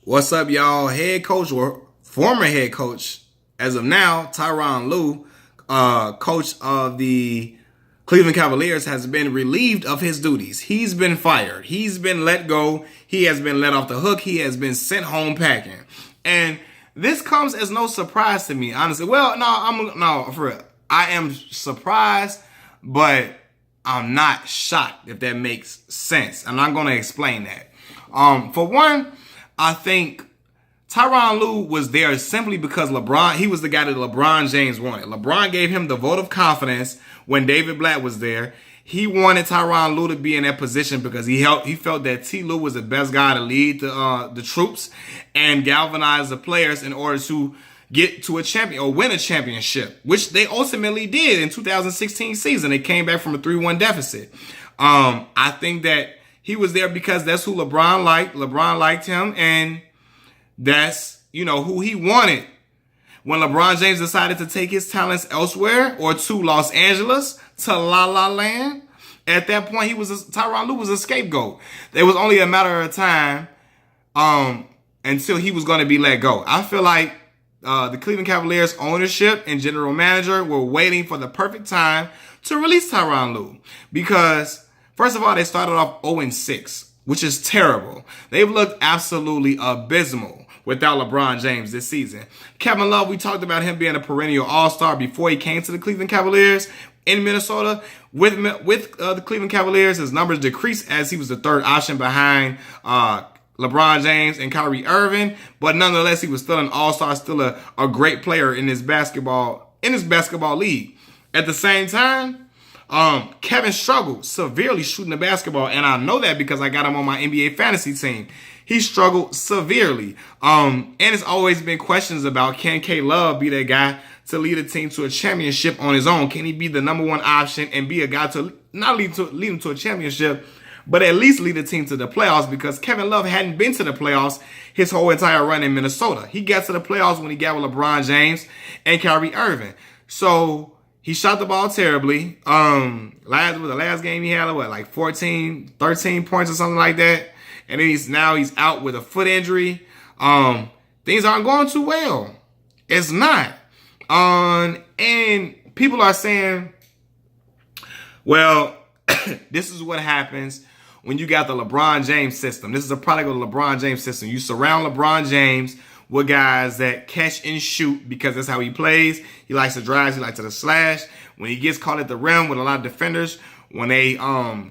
What's up, y'all? Head coach or former head coach, as of now, Tyronn Lue, coach of the Cleveland Cavaliers, has been relieved of his duties. He's been fired. He's been let go. He has been let off the hook. He has been sent home packing. And this comes as no surprise to me, honestly. Well, no, for real. I am surprised, but I'm not shocked, if that makes sense. And I'm going to explain that. For one, I think Tyronn Lue was there simply because he was the guy that LeBron James wanted. LeBron gave him the vote of confidence when David Blatt was there. He wanted Tyronn Lue to be in that position because he felt that T. Lue was the best guy to lead the troops and galvanize the players in order to get to a champion or win a championship, which they ultimately did in 2016 season. They came back from a 3-1 deficit. I think that he was there because that's who LeBron liked. LeBron liked him, and that's, who he wanted. When LeBron James decided to take his talents elsewhere or to Los Angeles, to La La Land, at that point, Tyronn Lue was a scapegoat. It was only a matter of time until he was going to be let go. I feel like the Cleveland Cavaliers ownership and general manager were waiting for the perfect time to release Tyronn Lue because, first of all, they started off 0-6, which is terrible. They've looked absolutely abysmal without LeBron James this season. Kevin Love, we talked about him being a perennial all-star before he came to the Cleveland Cavaliers in Minnesota. With the Cleveland Cavaliers, his numbers decreased as he was the third option behind LeBron James and Kyrie Irving. But nonetheless, he was still an all-star, still a great player in his basketball league. At the same time, Kevin struggled severely shooting the basketball, and I know that because I got him on my NBA fantasy team. He struggled severely. And it's always been questions about, can K Love be that guy to lead a team to a championship on his own? Can he be the number one option and be a guy to not lead him to a championship, but at least lead the team to the playoffs? Because Kevin Love hadn't been to the playoffs his whole entire run in Minnesota. He got to the playoffs when he got with LeBron James and Kyrie Irving. So he shot the ball terribly. The last game he had, like 13 points or something like that. And then he's out with a foot injury. Things aren't going too well. It's not. And people are saying, well, this is what happens when you got the LeBron James system. This is a product of the LeBron James system. You surround LeBron James with guys that catch and shoot because that's how he plays. He likes to drive. He likes to slash. When he gets caught at the rim with a lot of defenders, when they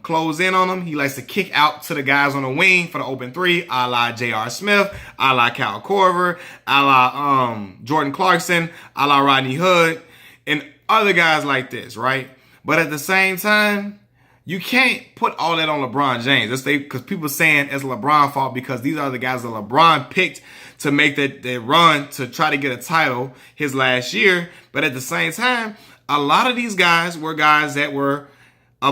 close in on him, he likes to kick out to the guys on the wing for the open three, a la J.R. Smith, a la Kyle Korver, a la Jordan Clarkson, a la Rodney Hood, and other guys like this, right? But at the same time, you can't put all that on LeBron James. Because people are saying it's LeBron's fault because these are the guys that LeBron picked to make that run to try to get a title his last year. But at the same time, a lot of these guys were guys that were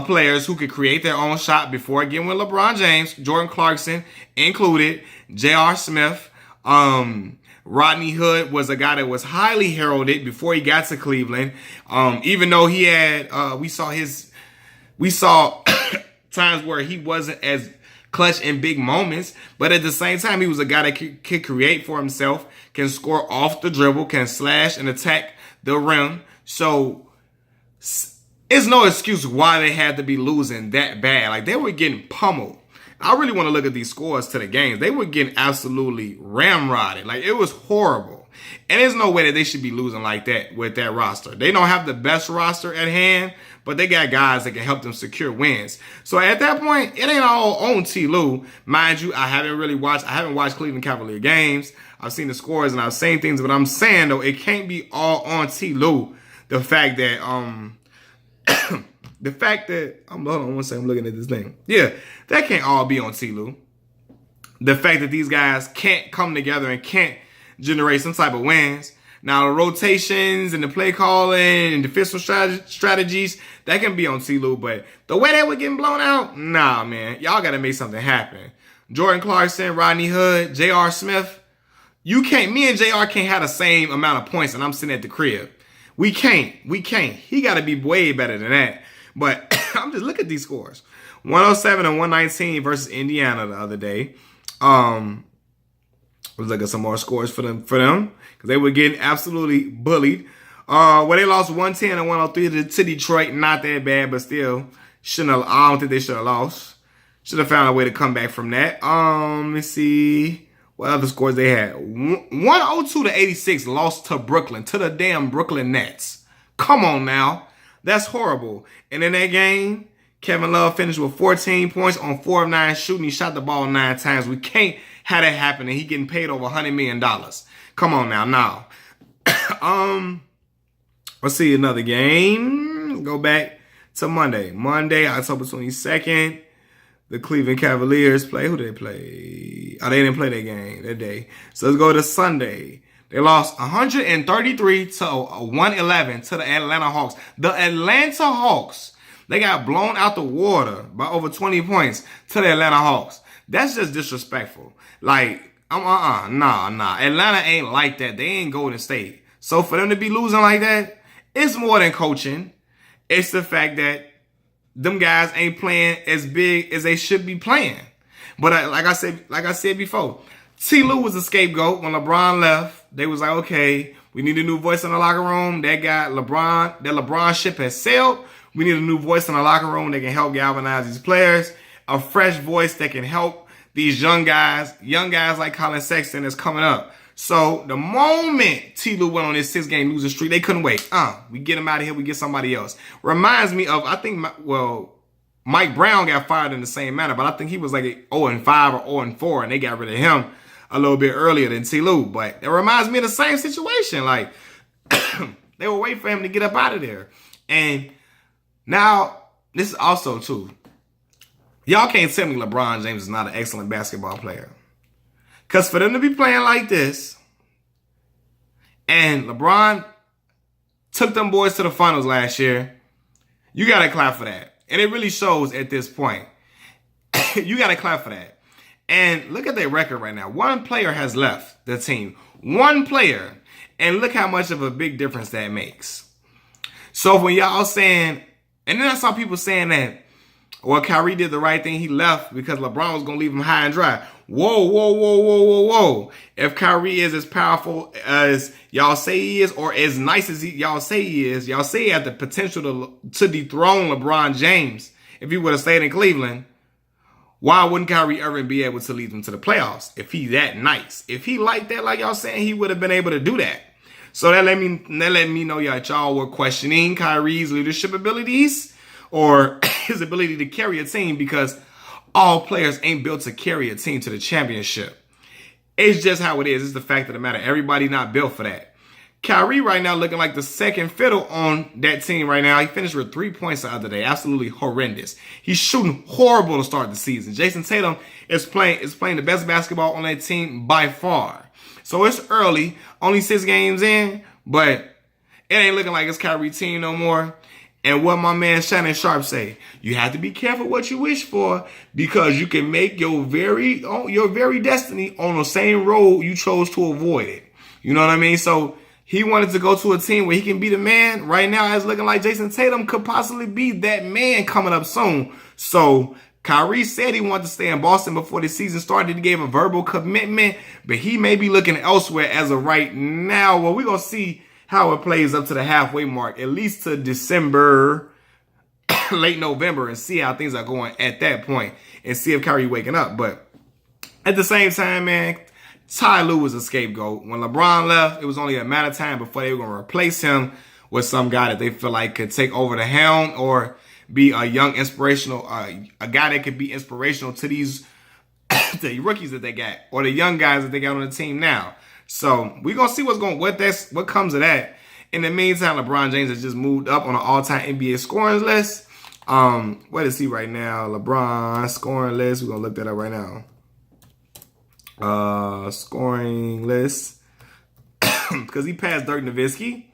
players who could create their own shot before getting with LeBron James. Jordan Clarkson included. J.R. Smith. Rodney Hood was a guy that was highly heralded before he got to Cleveland. Even though he had, we saw times where he wasn't as clutch in big moments, but at the same time, he was a guy that could create for himself, can score off the dribble, can slash and attack the rim. So it's no excuse why they had to be losing that bad. Like, they were getting pummeled. I really want to look at these scores to the games. They were getting absolutely ramrodded. Like, it was horrible. And there's no way that they should be losing like that with that roster. They don't have the best roster at hand, but they got guys that can help them secure wins. So at that point, it ain't all on T. Lue. Mind you, I haven't watched Cleveland Cavalier games. I've seen the scores and I've seen things, but I'm saying, though, it can't be all on T. Lue. The fact that, hold on one second, I'm looking at this thing. Yeah, that can't all be on T. Lue. The fact that these guys can't come together and can't generate some type of wins. Now, the rotations and the play calling and defensive strategies, that can be on T. Lue, but the way they were getting blown out, nah, man. Y'all got to make something happen. Jordan Clarkson, Rodney Hood, J.R. Smith, me and J.R. can't have the same amount of points and I'm sitting at the crib. We can't. He got to be way better than that. But I'm just looking at these scores. 107 and 119 versus Indiana the other day. Let's look at some more scores for them because they were getting absolutely bullied. Well, they lost 110 and 103 to Detroit. Not that bad, but still shouldn't have. I don't think they should have lost. Should have found a way to come back from that. Let me see what other scores they had. 102 to 86 lost to Brooklyn, to the damn Brooklyn Nets. Come on now. That's horrible. And in that game, Kevin Love finished with 14 points on 4 of 9 shooting. He shot the ball 9 times. We can't have that happen and he getting paid over $100 million. Come on now. Let's see another game. Go back to Monday. Monday, October 22nd. The Cleveland Cavaliers play. Who did they play? Oh, they didn't play that game that day. So let's go to Sunday. They lost 133 to 111 to the Atlanta Hawks. The Atlanta Hawks, they got blown out the water by over 20 points to the Atlanta Hawks. That's just disrespectful. Like, nah. Atlanta ain't like that. They ain't Golden State. So for them to be losing like that, it's more than coaching. It's the fact that them guys ain't playing as big as they should be playing. But like I said before, T. Lue was a scapegoat. When LeBron left, they was like, okay, we need a new voice in the locker room. That LeBron ship has sailed. We need a new voice in the locker room that can help galvanize these players. A fresh voice that can help these young guys like Colin Sexton is coming up. So the moment T. Lue went on his 6-game losing streak, they couldn't wait. We get him out of here. We get somebody else. Reminds me of, Mike Brown got fired in the same manner, but I think he was like 0-5 or 0-4, and they got rid of him a little bit earlier than T. Lue. But it reminds me of the same situation. Like, they were waiting for him to get up out of there. And now, this is also, too, y'all can't tell me LeBron James is not an excellent basketball player. Because for them to be playing like this, and LeBron took them boys to the finals last year, you got to clap for that. And it really shows at this point. You got to clap for that. And look at their record right now. One player has left the team. One player. And look how much of a big difference that makes. So when y'all saying, and then I saw people saying that, well, Kyrie did the right thing. He left because LeBron was going to leave him high and dry. Whoa. If Kyrie is as powerful as y'all say he is, or as nice as y'all say he is, y'all say he had the potential to dethrone LeBron James if he would have stayed in Cleveland, why wouldn't Kyrie Irving be able to lead them to the playoffs if he that nice? If he like that, like y'all saying, he would have been able to do that. So that let me know y'all were questioning Kyrie's leadership abilities or his ability to carry a team, because all players ain't built to carry a team to the championship. It's just how it is. It's the fact of the matter. Everybody not built for that. Kyrie right now looking like the second fiddle on that team right now. He finished with 3 points the other day. Absolutely horrendous. He's shooting horrible to start the season. Jason Tatum is playing the best basketball on that team by far. So it's early, only 6 games in, but it ain't looking like it's Kyrie's team no more. And what my man Shannon Sharp say, you have to be careful what you wish for, because you can make your very destiny on the same road you chose to avoid it. You know what I mean? So he wanted to go to a team where he can be the man. Right now, it's looking like Jason Tatum could possibly be that man coming up soon. So Kyrie said he wanted to stay in Boston before the season started. He gave a verbal commitment, but he may be looking elsewhere as of right now. Well, we're going to see how it plays up to the halfway mark, at least to December, late November, and see how things are going at that point and see if Kyrie waking up. But at the same time, man, Ty Lue was a scapegoat. When LeBron left, it was only a matter of time before they were going to replace him with some guy that they feel like could take over the helm or be a young inspirational, a guy that could be inspirational to these the rookies that they got or the young guys that they got on the team now. So we're going to see what comes of that. In the meantime, LeBron James has just moved up on an all-time NBA scoring list. What is he right now? LeBron scoring list. We're going to look that up right now. Scoring list. Because he passed Dirk Nowitzki.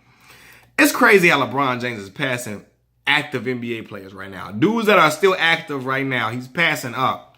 It's crazy how LeBron James is passing active NBA players right now. Dudes that are still active right now, he's passing up.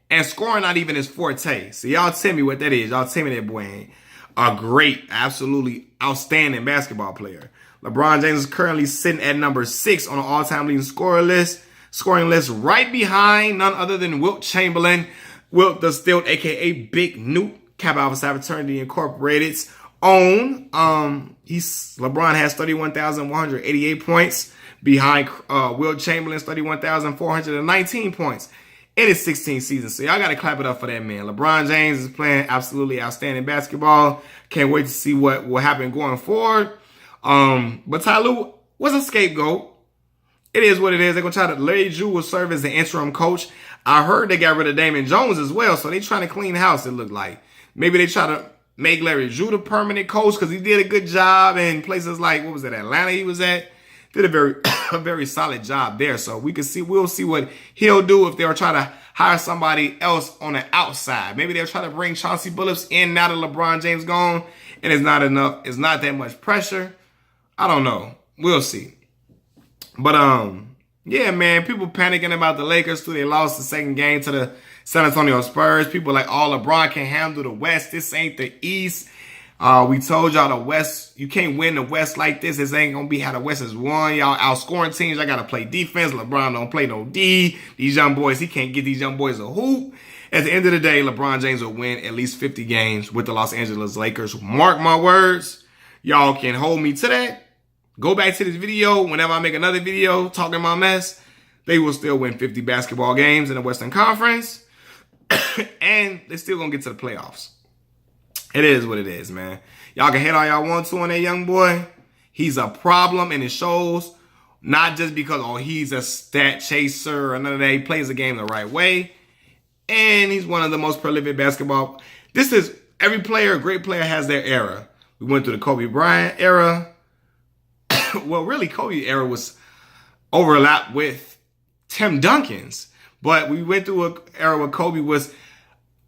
And scoring not even his forte. So y'all tell me what that is. Y'all tell me that boy ain't a great, absolutely outstanding basketball player. LeBron James is currently sitting at number 6 on the all-time leading scoring list, right behind none other than Wilt Chamberlain. Wilt the Stilt, a.k.a. Big Newt, Kappa Alpha Psi Fraternity Incorporated's own. LeBron has 31,188 points behind Wilt Chamberlain's 31,419 points in his 16th season. So y'all got to clap it up for that man. LeBron James is playing absolutely outstanding basketball. Can't wait to see what will happen going forward. But Tyronn Lue was a scapegoat. It is what it is. They're going to try to, Larry Drew will serve as the interim coach. I heard they got rid of Damon Jones as well, so they trying to clean house, it looked like. Maybe they try to make Larry Drew the permanent coach because he did a good job in places like, what was it, Atlanta he was at? Did a very solid job there. So we'll see what he'll do if they'll try to hire somebody else on the outside. Maybe they'll try to bring Chauncey Billups in now that LeBron James gone and it's not that much pressure. I don't know. We'll see. But yeah, man, people panicking about the Lakers too. They lost the second game to the San Antonio Spurs. People like, oh, LeBron can handle the West. This ain't the East. We told y'all the West, you can't win the West like this. This ain't going to be how the West is won. Y'all outscoring teams. I got to play defense. LeBron don't play no D. These young boys, he can't get these young boys a hoop. At the end of the day, LeBron James will win at least 50 games with the Los Angeles Lakers. Mark my words. Y'all can hold me to that. Go back to this video. Whenever I make another video talking my mess, they will still win 50 basketball games in the Western Conference. And they're still going to get to the playoffs. It is what it is, man. Y'all can hate all y'all want to on that young boy. He's a problem, and it shows. Not just because, oh, he's a stat chaser or none of that. He plays the game the right way. And he's one of the most prolific basketball. This is, every player, great player has their era. We went through the Kobe Bryant era. Well, really, Kobe era was overlapped with Tim Duncan's. But we went through an era where Kobe was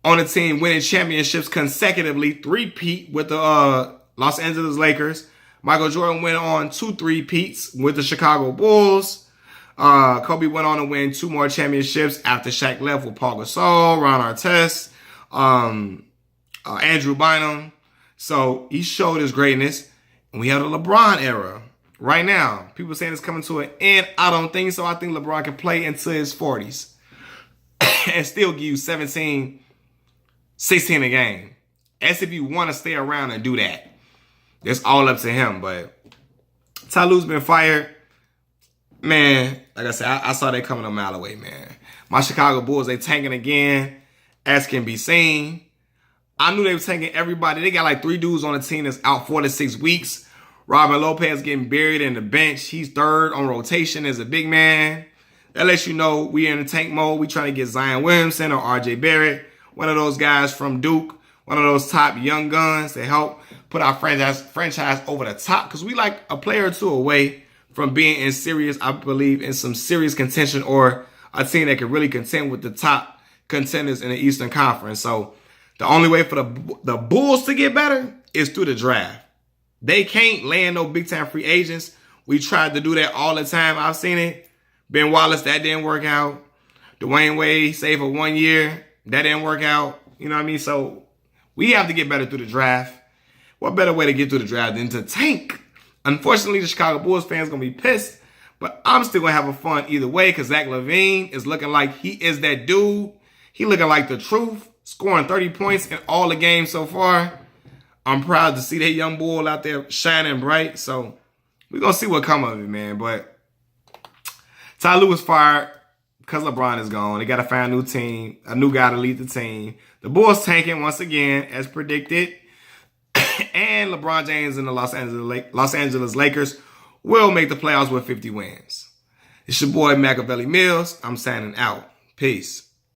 on a team winning championships consecutively, three-peat with the Los Angeles Lakers. Michael Jordan went on 2 three-peats with the Chicago Bulls. Kobe went on to win 2 more championships after Shaq left with Paul Gasol, Ron Artest, Andrew Bynum. So he showed his greatness. And we have the LeBron era. Right now, people saying it's coming to an end. I don't think so. I think LeBron can play into his 40s and still give you 17, 16 a game. As if you want to stay around and do that. It's all up to him. But Tyronn Lue's been fired. Man, like I said, I saw that coming a mile away, man. My Chicago Bulls, they tanking again, as can be seen. I knew they were tanking everybody. They got like 3 dudes on the team that's out 4 to 6 weeks. Robin Lopez getting buried in the bench. He's 3rd on rotation as a big man. That lets you know we in the tank mode. We trying to get Zion Williamson or RJ Barrett, one of those guys from Duke, one of those top young guns that help put our franchise over the top. Because we like a player or 2 away from being in serious, I believe, in some serious contention or a team that can really contend with the top contenders in the Eastern Conference. So the only way for the Bulls to get better is through the draft. They can't land no big-time free agents. We tried to do that all the time. I've seen it. Ben Wallace, that didn't work out. Dwayne Wade stayed for 1 year. That didn't work out. You know what I mean? So we have to get better through the draft. What better way to get through the draft than to tank? Unfortunately, the Chicago Bulls fans going to be pissed. But I'm still going to have a fun either way because Zach LaVine is looking like he is that dude. He looking like the truth. Scoring 30 points in all the games so far. I'm proud to see that young bull out there shining bright. So we're going to see what come of it, man. But Tyronn Lue was fired because LeBron is gone. They got to find a new team, a new guy to lead the team. The Bulls tanking once again, as predicted. And LeBron James and the Los Angeles Lakers will make the playoffs with 50 wins. It's your boy, Machiavelli Mills. I'm signing out. Peace.